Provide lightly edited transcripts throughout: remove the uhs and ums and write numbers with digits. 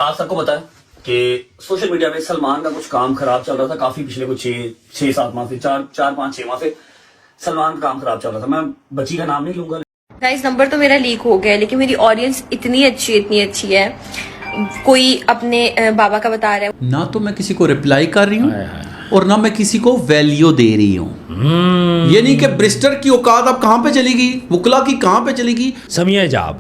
آپ سب کو پتا ہے کہ سوشل میڈیا میں سلمان کا کچھ کام خراب چل رہا تھا کافی پچھلے کچھ 6-7 ماہ سے 4-5-6 ماہ سے سلمان کا کام خراب چل رہا تھا. میں بچی کا نام نہیں لوں گا. گائز نمبر تو میرا لیک ہو گیا لیکن میری آڈینس اتنی اچھی ہے. کوئی اپنے بابا کا بتا رہا ہے نہ تو میں کسی کو رپلائی کر رہی ہوں اور نہ میں کسی کو ویلیو دے رہی ہوں. یعنی کہ برسٹر کی اوقات اب کہاں پہ چلی گئی, وکلا کی کہاں پہ چلی گئی. سمیع حجاب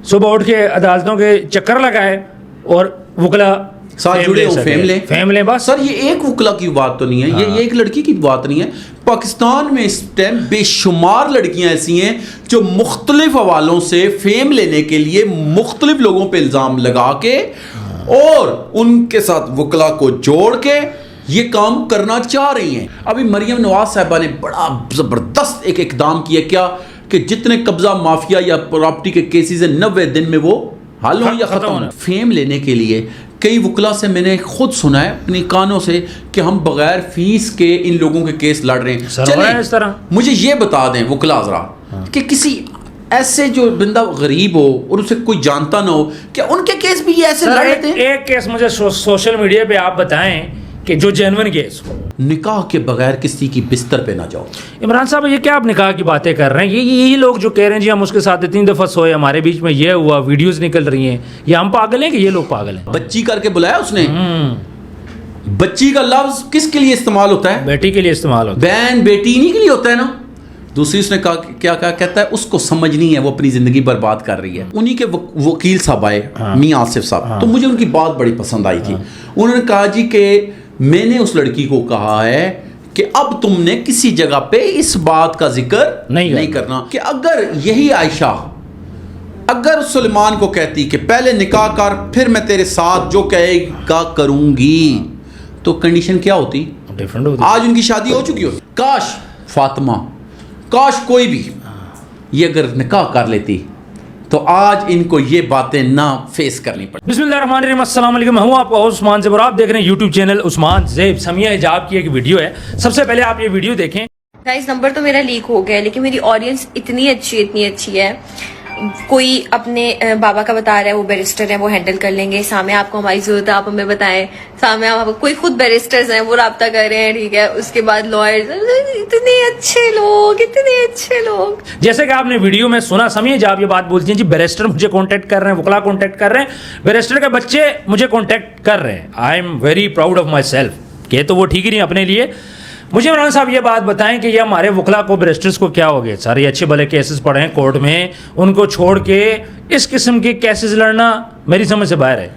صبح اٹھ کے عدالتوں کے چکر لگائے اور وکلا ساتھ جڑے ہو فیملے بس. سر یہ ایک وکلا کی بات تو نہیں ہے, یہ ایک لڑکی کی بات نہیں ہے. پاکستان میں اس ٹائم بے شمار لڑکیاں ایسی ہیں جو مختلف حوالوں سے فیم لینے کے لیے مختلف لوگوں پہ الزام لگا کے اور ان کے ساتھ وکلا کو جوڑ کے یہ کام کرنا چاہ رہی ہیں. ابھی مریم نواز صاحبہ نے بڑا زبردست ایک اقدام کیا کیا کہ جتنے قبضہ مافیا یا پراپرٹی کے کیسز ہیں 90 دن میں وہ حل ہوں یا ختم ہوں. فیم لینے کے لیے کئی وکلا سے میں نے خود سنا ہے اپنی کانوں سے کہ ہم بغیر فیس کے ان لوگوں کے کیس لڑ رہے ہیں. چلیں مجھے یہ بتا دیں وکلا حضرات کہ کسی ایسے جو بندہ غریب ہو اور اسے کوئی جانتا نہ ہو کیا ان کے کیس بھی یہ ایسے لڑ رہے ہیں؟ ایک کیس مجھے سوشل میڈیا پہ آپ بتائیں کہ جو جینون کیس ہو. نکاح کے بغیر کسی کی بستر پہ نہ جاؤ. عمران صاحب یہ کیا آپ نکاح کی باتیں کر رہے ہیں؟ یہی لوگ جو کہہ رہے ہیں جی ہم اس کے ساتھ 3 دفعہ سوئے, ہمارے بیچ میں یہ ہوا, ویڈیوز نکل رہی ہیں, یہ ہم پاگل ہیں کہ یہ لوگ پاگل ہیں؟ بچی کر کے بلایا اس نے. بچی کا لفظ کس کے لیے استعمال ہوتا ہے؟ بیٹی کے لیے استعمال ہوتا ہے. بہن بیٹی نہیں کے لیے ہوتا ہے نا. دوسری اس نے کہا کیا کہتا ہے اس کو سمجھ نہیں ہے, وہ اپنی زندگی برباد کر رہی ہے. انہی کے وکیل صاحب آئے میاں آصف صاحب, تو مجھے ان کی بات بڑی پسند آئی تھی. انہوں نے کہا جی کہ میں نے اس لڑکی کو کہا ہے کہ اب تم نے کسی جگہ پہ اس بات کا ذکر نہیں کرنا کہ اگر یہی عائشہ اگر سلیمان کو کہتی کہ پہلے نکاح کر پھر میں تیرے ساتھ جو کہے گا کروں گی تو کنڈیشن کیا ہوتی؟ آج ان کی شادی ہو چکی ہوتی. کاش فاطمہ, کاش کوئی بھی یہ اگر نکاح کر لیتی تو آج ان کو یہ باتیں نہ فیس کرنی پڑتی. بسم اللہ الرحمن الرحیم. السلام علیکم, میں ہوں آپ کا عثمان زیب اور آپ دیکھ رہے ہیں یوٹیوب چینل عثمان زیب. سمیع حجاب کی ایک ویڈیو ہے, سب سے پہلے آپ یہ ویڈیو دیکھیں. گائز نمبر تو میرا لیک ہو گیا لیکن میری آڈینس اتنی اچھی ہے. کوئی اپنے بابا کا بتا رہا ہے وہ بیرسٹر ہیں, وہ ہینڈل کر لیں گے. سامنے آپ کو ہماری ضرورت ہے, آپ ہمیں بتائیں. سامنے آپ کوئی خود بیرسٹرز ہیں وہ رابطہ کر رہے ہیں, ٹھیک ہے. اس کے بعد لائرز, اتنے اچھے لوگ. جیسے کہ آپ نے ویڈیو میں سنا سمیع جب یہ بات بولتی ہیں جی بیرسٹر مجھے کانٹیکٹ کر رہے ہیں, وکلا کانٹیکٹ کر رہے ہیں, بیرسٹر کے بچے مجھے کانٹیکٹ کر رہے ہیں. I am very proud of my self کہ تو وہ ٹھیک ہی نہیں اپنے لیے. مجھے عمران صاحب یہ بات بتائیں کہ یہ ہمارے وکلا کو بیرسٹرز کو کیا ہو گیا؟ سارے اچھے بھلے کیسز پڑے ہیں کورٹ میں, ان کو چھوڑ کے اس قسم کے کیسز لڑنا میری سمجھ سے باہر ہے.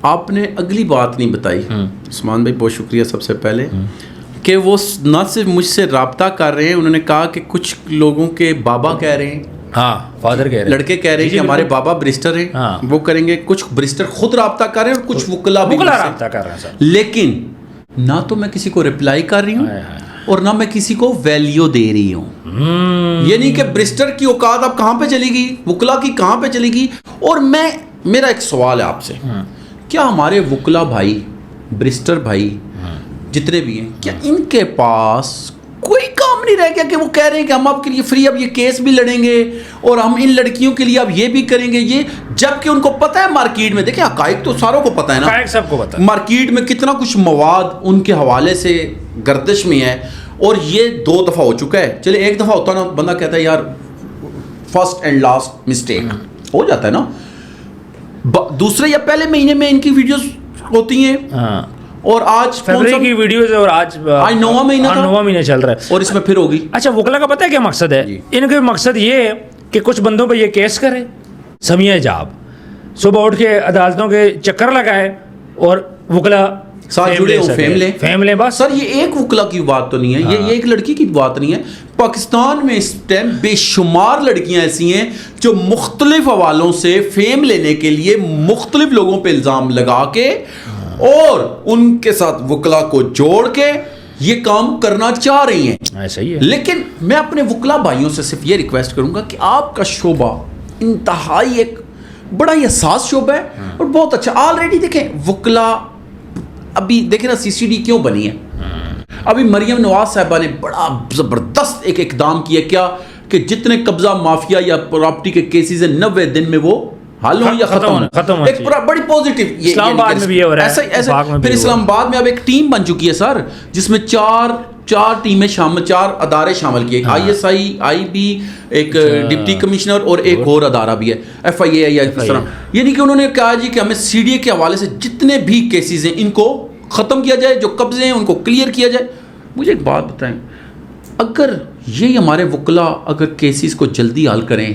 آپ نے اگلی بات نہیں بتائی عثمان بھائی, بہت شکریہ سب سے پہلے, کہ وہ نہ صرف مجھ سے رابطہ کر رہے ہیں, انہوں نے کہا کہ کچھ لوگوں کے بابا کہہ رہے ہیں, ہاں فادر کہہ رہے ہیں, لڑکے کہہ رہے ہیں کہ ہمارے بابا برسٹر ہیں, وہ کریں گے. کچھ برسٹر خود رابطہ کر رہے ہیں اور کچھ وکلا رابطہ کر رہے ہیں سر. لیکن نہ تو میں کسی کو رپلائی کر رہی ہوں اور نہ میں کسی کو ویلیو دے رہی ہوں. یعنی کہ برسٹر کی اوقات اب کہاں پہ چلی گئی, وکلا کی کہاں پہ چلی گئی. اور میرا ایک سوال ہے آپ سے, کیا ہمارے وکلا بھائی, برسٹر بھائی جتنے بھی ہیں, کیا ان کے پاس کوئی کام نہیں رہ گیا کہ وہ کہہ رہے ہیں کہ ہم آپ کے لیے فری اب یہ کیس بھی لڑیں گے اور ہم ان لڑکیوں کے لیے اب یہ بھی کریں گے یہ, جبکہ ان کو پتہ ہے مارکیٹ میں, دیکھیں حقائق تو ساروں کو پتہ ہے نا, سب کو پتہ ہے مارکیٹ میں کتنا کچھ مواد ان کے حوالے سے گردش میں ہے. اور یہ 2 دفعہ ہو چکا ہے. چلے ایک دفعہ ہوتا نا بندہ کہتا ہے یار فرسٹ اینڈ لاسٹ مسٹیک ہو جاتا ہے نا. دوسرے یا پہلے مہینے میں ان کی ویڈیوز ہوتی ہیں اور آج فروری کی ویڈیوز ہے اور آج 9واں مہینہ چل رہا ہے اور اس میں پھر ہوگی. اچھا وکلا کا پتہ ہے کیا مقصد ہے؟ ان کا مقصد یہ ہے کہ کچھ بندوں پہ یہ کیس کرے. سمیع حجاب صبح اٹھ کے عدالتوں کے چکر لگائے اور وکلا ساتھ جڑے ہو فیملے بس. سر یہ ایک وکلا کی بات تو نہیں ہے, یہ ایک لڑکی کی بات نہیں ہے. پاکستان میں اس ٹائم بے شمار لڑکیاں ایسی ہیں جو مختلف حوالوں سے فیم لینے کے لیے مختلف لوگوں پہ الزام لگا کے اور ان کے ساتھ وکلا کو جوڑ کے یہ کام کرنا چاہ رہی ہیں. ایسا ہی ہے. لیکن میں اپنے وکلا بھائیوں سے صرف یہ ریکویسٹ کروں گا کہ آپ کا شعبہ انتہائی ایک بڑا ہی حساس شعبہ ہے اور بہت اچھا. آلریڈی دیکھیں وکلا ابھی دیکھیں نا CCD کیوں بنی ہے. ابھی مریم نواز صاحبہ نے بڑا زبردست ایک اقدام کیا کیا کہ جتنے قبضہ مافیا یا پراپرٹی کے کیسز ہیں 90 دن میں وہ حل ہوں یا ختم ہوں, ایک بڑی پازیٹیو. اسلام آباد میں بھی ہو رہا ہے, پھر اسلام آباد میں اب ایک ٹیم بن چکی ہے سر, جس میں چار ٹیمیں شامل, 4 ادارے شامل کیے, ISI, IB, ایک ڈپٹی کمشنر اور ایک اور ادارہ بھی ہے, FIA یا اس طرح. یعنی کہ انہوں نے کہا جی کہ ہمیں CDA کے حوالے سے جتنے بھی کیسز ہیں ان کو ختم کیا جائے, جو قبضے ہیں ان کو کلیئر کیا جائے. مجھے ایک بات بتائیں, اگر یہ ہمارے وکلاء اگر کیسز کو جلدی حل کریں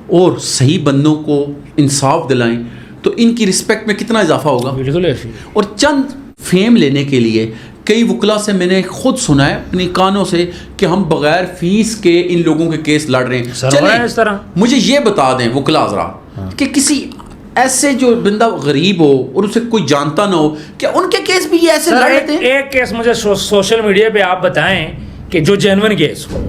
اور صحیح بندوں کو انصاف دلائیں تو ان کی رسپیکٹ میں کتنا اضافہ ہوگا. بالکل ایسی. اور چند فیم لینے کے لیے کئی وکلاء سے میں نے خود سنا ہے اپنی کانوں سے کہ ہم بغیر فیس کے ان لوگوں کے کیس لڑ رہے ہیں. چلیں اس طرح مجھے یہ بتا دیں وکلاء حضرات کہ کسی ایسے جو بندہ غریب ہو اور اسے کوئی جانتا نہ ہو, کیا ان کے کیس بھی یہ ایسے لڑ لیتے ہیں؟ ایک کیس مجھے سوشل میڈیا پہ آپ بتائیں کہ جو جینوئن کیس ہو.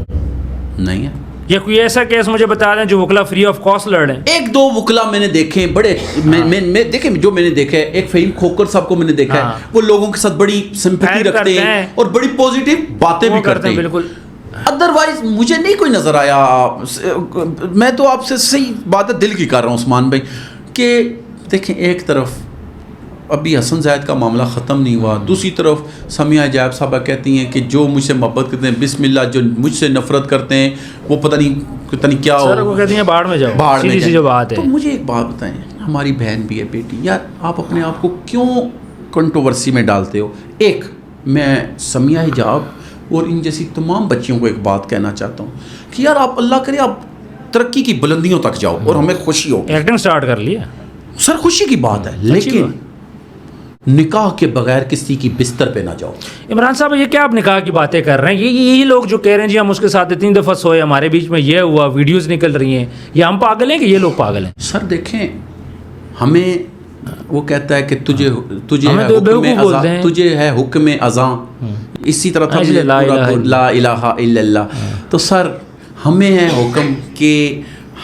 نہیں ہے. یا کوئی ایسا کیس مجھے بتا دیں جو وکلا فری آف کاسٹ لڑ رہے ہیں. 1-2 وکلا میں نے دیکھے بڑے, میں دیکھیں جو میں نے دیکھا ہے, ایک فہیم کھوکر صاحب کو میں نے دیکھا ہے, وہ لوگوں کے ساتھ بڑی سمپیتی رکھتے ہیں اور بڑی پازیٹیو باتیں بھی کرتے ہیں. بالکل. ادروائز مجھے نہیں کوئی نظر آیا. میں تو آپ سے صحیح بات ہے دل کی کر رہا ہوں عثمان بھائی, کہ دیکھیں ایک طرف ابھی حسن زاہد کا معاملہ ختم نہیں ہوا, دوسری طرف سمیہ حجاب صاحبہ کہتی ہیں کہ جو مجھ سے محبت کرتے ہیں بسم اللہ, جو مجھ سے نفرت کرتے ہیں وہ پتہ نہیں کیا سر وہ کہتی ہیں باہر میں جاؤ, باہر میں سی جو بات ہے. تو مجھے ایک بات بتائیں, ہماری بہن بھی ہے بیٹی, یار آپ اپنے آپ کو کیوں کنٹروورسی میں ڈالتے ہو. ایک میں سمیہ حجاب اور ان جیسی تمام بچیوں کو ایک بات کہنا چاہتا ہوں کہ یار آپ اللہ کرے آپ ترقی کی بلندیوں تک جاؤ اور ہمیں خوشی ہو. ایکٹنگ سٹارٹ کر لیا سر, خوشی کی بات ہے, لیکن نکاح کے بغیر کسی کی بستر پہ نہ جاؤ. عمران صاحب یہ کیا آپ نکاح کی باتیں کر رہے ہیں؟ یہی لوگ جو کہہ رہے ہیں جی ہم اس کے ساتھ 3 دفعہ سوئے, ہمارے بیچ میں یہ ہوا, ویڈیوز نکل رہی ہیں, یہ ہم پاگل ہیں کہ یہ لوگ پاگل ہیں؟ سر دیکھیں, ہمیں وہ کہتا ہے کہ تجھے ہے حکم اذاں, اسی طرح تھا لا الہ الا اللہ. تو سر ہمیں ہے حکم کہ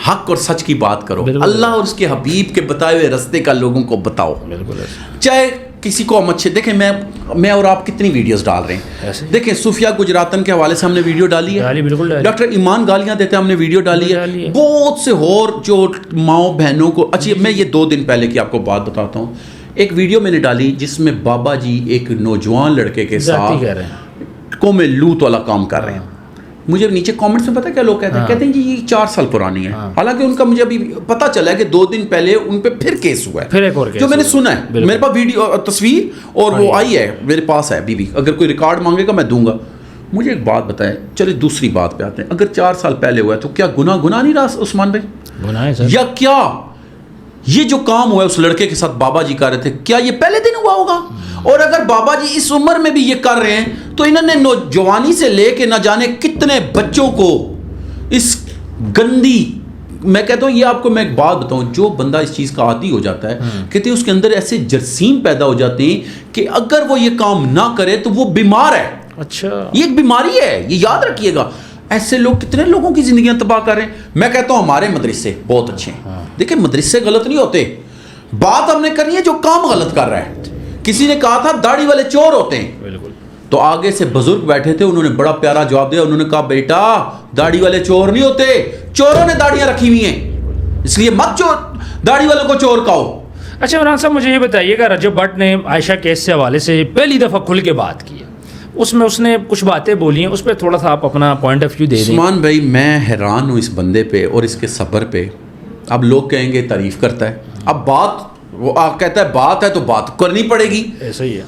حق اور سچ کی بات کرو, اللہ اور اس کے حبیب کے بتائے ہوئے رستے کا لوگوں کو بتاؤ. چاہے کسی کو ہم اچھے دیکھیں, میں اور آپ کتنی ویڈیوز ڈال رہے ہیں. دیکھیں صوفیہ گجراتن کے حوالے سے ہم نے ویڈیو ڈالی ہے, ڈاکٹر ایمان گالیاں دیتے ہیں ہم نے ویڈیو ڈالی ہے, بہت سے اور جو ماؤں بہنوں کو. اچھی میں یہ 2 دن پہلے کی آپ کو بات بتاتا ہوں, ایک ویڈیو میں نے ڈالی جس میں بابا جی ایک نوجوان لڑکے کے ساتھ قوم لوط والا کام کر رہے ہیں. مجھے نیچے کامنٹس میں پتہ کیا لوگ کہتے ہیں جی یہ 4 سال پرانی ہے, حالانکہ ان کا مجھے ابھی پتہ چلا ہے کہ 2 دن پہلے ان پہ پھر کیس ہوا ہے, پھر ایک اور کیس جو میں نے سنا ہے. میرے پاس ویڈیو تصویر اور وہ آئی ہے میرے پاس ہے بھی, اگر کوئی ریکارڈ مانگے گا میں دوں گا. مجھے ایک بات بتائیں, چلے دوسری بات پہ آتے ہیں, اگر 4 سال پہلے ہوا ہے تو کیا گناہ نہیں رہا عثمان بھائی؟ گناہ ہے سر. یا کیا یہ جو کام ہوا ہے اس لڑکے کے ساتھ بابا جی کر رہے تھے, کیا یہ پہلے دن ہوا ہوگا؟ اور اگر بابا جی اس عمر میں بھی یہ کر رہے ہیں تو انہوں نے نوجوانی سے لے کے نہ جانے کتنے بچوں کو اس گندی, میں کہتا ہوں یہ آپ کو میں ایک بات بتاؤں, جو بندہ اس چیز کا عادی ہو جاتا ہے کہتے ہیں اس کے اندر ایسے جراثیم پیدا ہو جاتے ہیں کہ اگر وہ یہ کام نہ کرے تو وہ بیمار ہے. اچھا یہ ایک بیماری ہے, یہ یاد رکھیے گا. ایسے لوگ کتنے لوگوں کی زندگیاں تباہ کر رہے ہیں. میں کہتا ہوں ہمارے مدرسے بہت اچھے ہیں. دیکھیں مدرسے غلط نہیں ہوتے, بات ہم نے کرنی ہے جو کام غلط کر رہا ہے. کسی نے کہا تھا داڑھی والے چور ہوتے ہیں, بالکل, تو آگے سے بزرگ بیٹھے تھے, انہوں نے بڑا پیارا جواب دیا. انہوں نے کہا بیٹا داڑھی والے چور نہیں ہوتے, چوروں نے داڑیاں رکھی ہوئی ہیں, اس لیے مت داڑھی والوں کو چور کہو. اچھا عمران صاحب مجھے یہ بتائیے گا, رجب بٹ نے عائشہ کیس سے حوالے سے پہلی دفعہ کھل کے بات کی ہے, اس میں اس نے کچھ باتیں بولی ہیں, اس پہ تھوڑا سا آپ اپنا پوائنٹ آف ویو دے دیں. عثمان بھائی میں حیران ہوں اس بندے پہ اور اس کے صبر پہ. اب لوگ کہیں گے تعریف کرتا ہے, اب بات وہ کہتا ہے بات ہے تو بات کرنی پڑے گی. ایسا ہی ہے,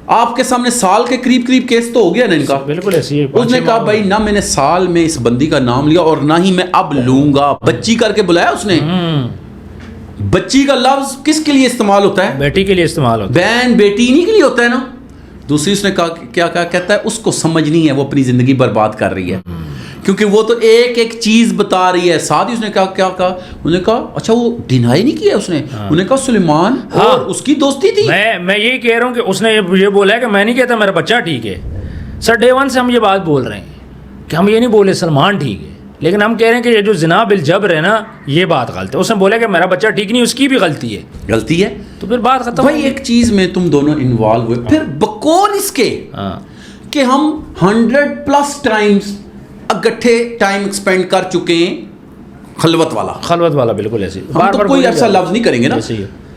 آپ کے سامنے سال کے قریب کیس تو ہو گیا نا ان کا. بالکل ایسی ہے. اس نے کہا بھائی نہ میں نے سال میں اس بندی کا نام لیا اور نہ ہی میں اب لوں گا. بچی کر کے بلایا اس نے. بچی کا لفظ کس کے لیے استعمال ہوتا ہے؟ بیٹی کے لیے استعمال ہوتا ہے, بہن بیٹی انہی کے لیے ہوتا ہے نا. دوسری اس نے کہا کیا کہتا ہے اس کو سمجھنی ہے, وہ اپنی زندگی برباد کر رہی ہے کیونکہ وہ تو ایک چیز بتا رہی ہے. ساتھ ہی اس نے کہا کیا کہا, انہوں نے کہا اچھا وہ ڈینائی نہیں کیا اس نے, انہوں نے کہا سلیمان اور اس کی دوستی تھی. میں یہی کہہ رہا ہوں کہ اس نے یہ بولا ہے کہ میں نہیں کہتا میرا بچہ ٹھیک ہے. سر ڈے 1 سے ہم یہ بات بول رہے ہیں کہ ہم یہ نہیں بولے سلمان ٹھیک ہے, لیکن ہم کہہ رہے ہیں کہ یہ جو زنا بالجبر ہے نا یہ بات غلط ہے. اس نے بولا کہ میرا بچہ ٹھیک نہیں, اس کی بھی غلطی ہے, تو پھر بات ختم. بھائی ایک چیز میں تم دونوں انوالو ہوئے, پھر بکون اس کے کہ ہم 100+ ٹائمز اکٹھے ٹائم ایکسپینڈ کر چکے ہیں خلوت والا. خلوت والا بالکل ایسے ہم تو کوئی ایسا لفظ نہیں کریں گے نا.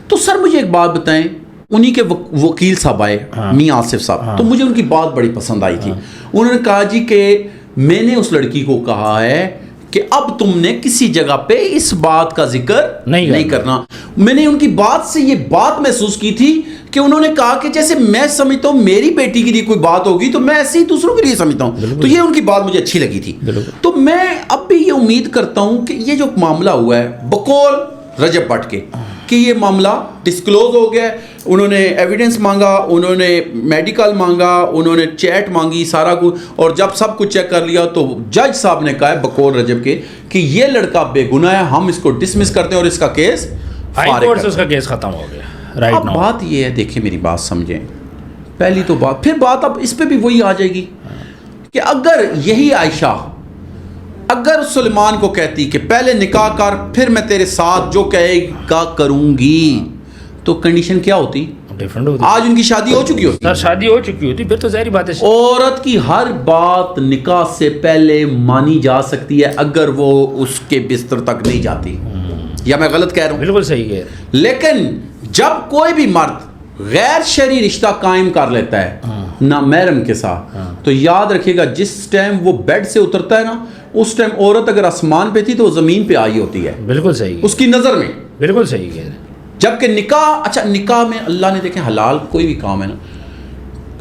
تو سر مجھے ایک بات بتائیں, انہی کے وکیل صاحب آئے, میاں آصف صاحب, تو مجھے ان کی بات بڑی پسند آئی تھی. انہوں نے کہا جی کہ میں نے اس لڑکی کو کہا ہے کہ اب تم نے کسی جگہ پہ اس بات کا ذکر نہیں کرنا. میں نے ان کی بات سے یہ بات محسوس کی تھی کہ انہوں نے کہا کہ جیسے میں سمجھتا ہوں میری بیٹی کے لیے کوئی بات ہوگی تو میں ایسے ہی دوسروں کے لیے سمجھتا ہوں. تو یہ ان کی بات مجھے اچھی لگی تھی. تو میں اب بھی یہ امید کرتا ہوں کہ یہ جو معاملہ ہوا ہے بقول رجب بٹ کے کہ یہ معاملہ ڈسکلوز ہو گیا ہے. انہوں نے ایویڈنس مانگا, انہوں نے میڈیکل مانگا, انہوں نے چیٹ مانگی, سارا کچھ, اور جب سب کچھ چیک کر لیا تو جج صاحب نے کہا ہے بقول رجب کے کہ یہ لڑکا بے گناہ ہے, ہم اس کو ڈسمس کرتے ہیں اور اس کا کیس فارغ سے اس کا کیس ختم ہو گیا. اب بات یہ ہے, دیکھیں میری بات سمجھیں, پہلی تو بات, پھر بات اب اس پہ بھی وہی آ جائے گی کہ اگر یہی عائشہ اگر سلیمان کو کہتی کہ پہلے نکاح کر پھر میں تیرے ساتھ جو کہے گا کروں گی, تو کنڈیشن کیا ہوتی؟ ڈیفرنٹ ہوتی. آج ان کی شادی ہو چکی ہوتی. سر شادی ہو چکی ہوتی, پھر تو ظاہری بات ہے عورت کی ہر بات نکاح سے پہلے مانی جا سکتی ہے اگر وہ اس کے بستر تک نہیں جاتی. یا میں غلط کہہ رہا ہوں؟ بالکل صحیح کہہ رہے ہیں. لیکن جب کوئی بھی مرد غیر شرعی رشتہ قائم کر لیتا ہے نہ محرم کے ساتھ, تو یاد رکھیے گا جس ٹائم وہ بیڈ سے اترتا ہے نا, اس ٹائم عورت اگر آسمان پہ تھی تو وہ زمین پہ آئی ہوتی ہے. بالکل صحیح, اس کی نظر میں بالکل صحیح کہہ رہے ہیں. جبکہ نکاح, اچھا نکاح میں اللہ نے دیکھیں حلال کوئی بھی کام ہے نا,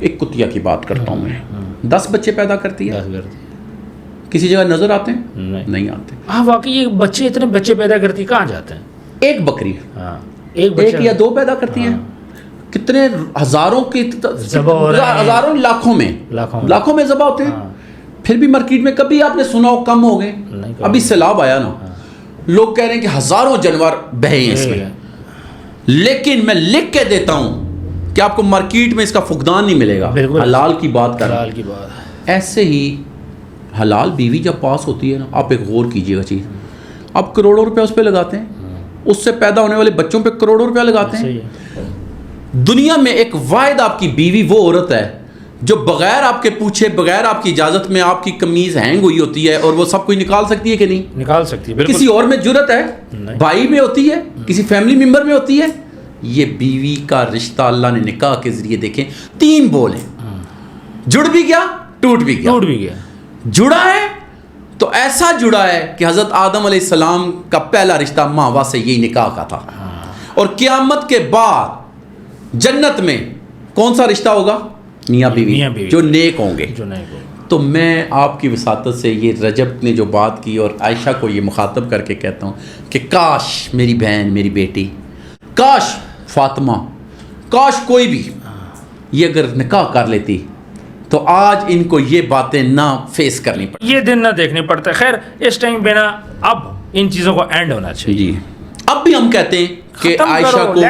ایک کتیا کی بات کرتا ہوں میں, 10 بچے پیدا کرتی ہے, کسی جگہ نظر آتے ہیں؟ نہیں آتے. ہاں واقعی یہ بچے اتنے بچے پیدا کرتی کہاں جاتے ہیں؟ ایک بکری ایک یا 2 پیدا کرتی ہیں, کتنے ہزاروں کی ہزاروں لاکھوں میں ذبح ہوتے ہیں. پھر بھی مارکیٹ میں کبھی آپ نے سنا ہو کم ہو گئے؟ ابھی سیلاب آیا نا, لوگ کہہ رہے ہیں کہ ہزاروں جانور بہے ہیں اس میں, لیکن میں لکھ کے دیتا ہوں کہ آپ کو مارکیٹ میں اس کا فقدان نہیں ملے گا. حلال کی بات کر رہا ہوں. ایسے ہی حلال بیوی جب پاس ہوتی ہے نا, آپ ایک غور کیجئے گا چیز, آپ کروڑوں روپے اس پہ لگاتے ہیں, اس سے پیدا ہونے والے بچوں پہ کروڑوں روپے لگاتے ہیں. دنیا میں ایک واحد آپ کی بیوی وہ عورت ہے جو بغیر آپ کے پوچھے, بغیر آپ کی اجازت میں آپ کی قمیض ہینگ ہوئی ہوتی ہے اور وہ سب کچھ نکال سکتی ہے کہ نہیں؟ نکال سکتی ہے. کسی اور میں جرت ہے؟ بھائی میں ہوتی ہے, کسی فیملی ممبر میں ہوتی ہے. یہ بیوی کا رشتہ اللہ نے نکاح کے ذریعے دیکھیں 3 بول ہیں, جڑ بھی گیا ٹوٹ بھی گیا. جڑا ہے تو ایسا جڑا ہے کہ حضرت آدم علیہ السلام کا پہلا رشتہ ماں باپ سے یہی نکاح کا تھا, اور قیامت کے بعد جنت میں کون سا رشتہ ہوگا؟ میاں بیوی جو نیک ہوں گے. تو میں آپ کی وساطت سے یہ رجب نے جو بات کی اور عائشہ کو یہ مخاطب کر کے کہتا ہوں کہ کاش میری بہن, میری بیٹی, کاش فاطمہ, کاش کوئی بھی یہ اگر نکاح کر لیتی تو آج ان کو یہ باتیں نہ فیس کرنی پڑتی, یہ دن نہ دیکھنے پڑتے. خیر اس ٹائم پہ نا اب ان چیزوں کو اینڈ ہونا چاہیے. جی اب بھی ہم کہتے ہیں کہ عائشہ کو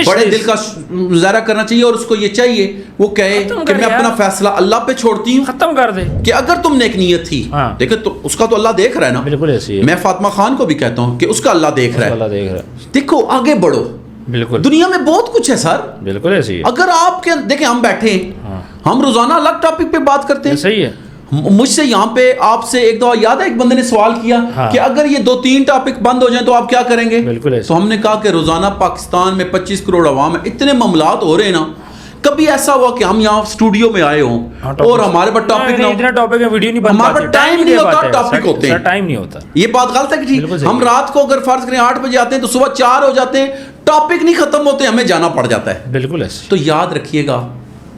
بڑے دل کا مظاہرہ کرنا چاہیے, اور اس کو یہ چاہیے وہ کہے کہ میں اپنا فیصلہ اللہ پہ چھوڑتی ہوں. ختم کر دے کہ اگر تم نیک نیت تھی, دیکھیں تو اس کا تو اللہ دیکھ رہا ہے نا. بالکل ایسی ہے. میں فاطمہ خان کو بھی کہتا ہوں کہ اس کا اللہ دیکھ رہا ہے. دیکھو آگے بڑھو, بالکل دنیا میں بہت کچھ ہے سر. بالکل ایسی ہے. اگر آپ کے دیکھیں ہم بیٹھے ہیں, ہم روزانہ الگ ٹاپک پہ بات کرتے ہیں. صحیح ہے. مجھ سے یہاں پہ آپ سے ایک دفعہ یاد ہے ایک بندے نے سوال کیا کہ اگر یہ 2-3 ٹاپک بند ہو جائیں تو آپ کیا کریں گے؟ تو ہم نے کہا کہ روزانہ پاکستان میں 25 کروڑ عوام ہے, اتنے معاملات ہو رہے ہیں نا, کبھی ایسا ہوا کہ ہم یہاں اسٹوڈیو میں آئے ہوں اور ہمارے پاس ٹاپک نہ ہو, اتنا ٹاپک ہے ویڈیو نہیں بن ہمارے پاس ٹائم نہیں ہوتا, ٹاپک ہوتے ہیں, ٹائم نہیں ہوتا. یہ بات غلط ہے کہ ٹھیک, ہم رات کو اگر فرض کریں 8 بجے آتے ہیں تو صبح 4 ہو جاتے ہیں, ٹاپک نہیں ختم ہوتے, ہمیں جانا پڑ جاتا ہے. بالکل ایسے. تو یاد رکھیے گا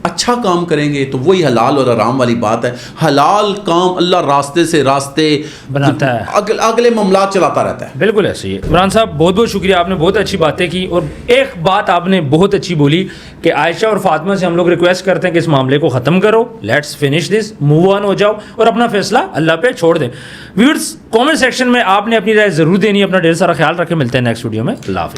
اچھا کام کریں گے تو وہی حلال اور حرام والی بات ہے. حلال کام اللہ راستے سے راستے بناتا ہے, اگلے معاملات چلاتا رہتا ہے. بالکل ایسے ہی. عمران صاحب بہت بہت شکریہ, آپ نے بہت اچھی باتیں کی, اور ایک بات آپ نے بہت اچھی بولی کہ عائشہ اور فاطمہ سے ہم لوگ ریکویسٹ کرتے ہیں کہ اس معاملے کو ختم کرو, let's finish this, move on ہو جاؤ اور اپنا فیصلہ اللہ پہ چھوڑ دیں. ویورز کامنٹ سیکشن میں آپ نے اپنی رائے ضرور دینی ہے. اپنا ڈھیر سارا خیال رکھیں, ملتے ہیں نیکسٹ ویڈیو میں. اللہ حافظ.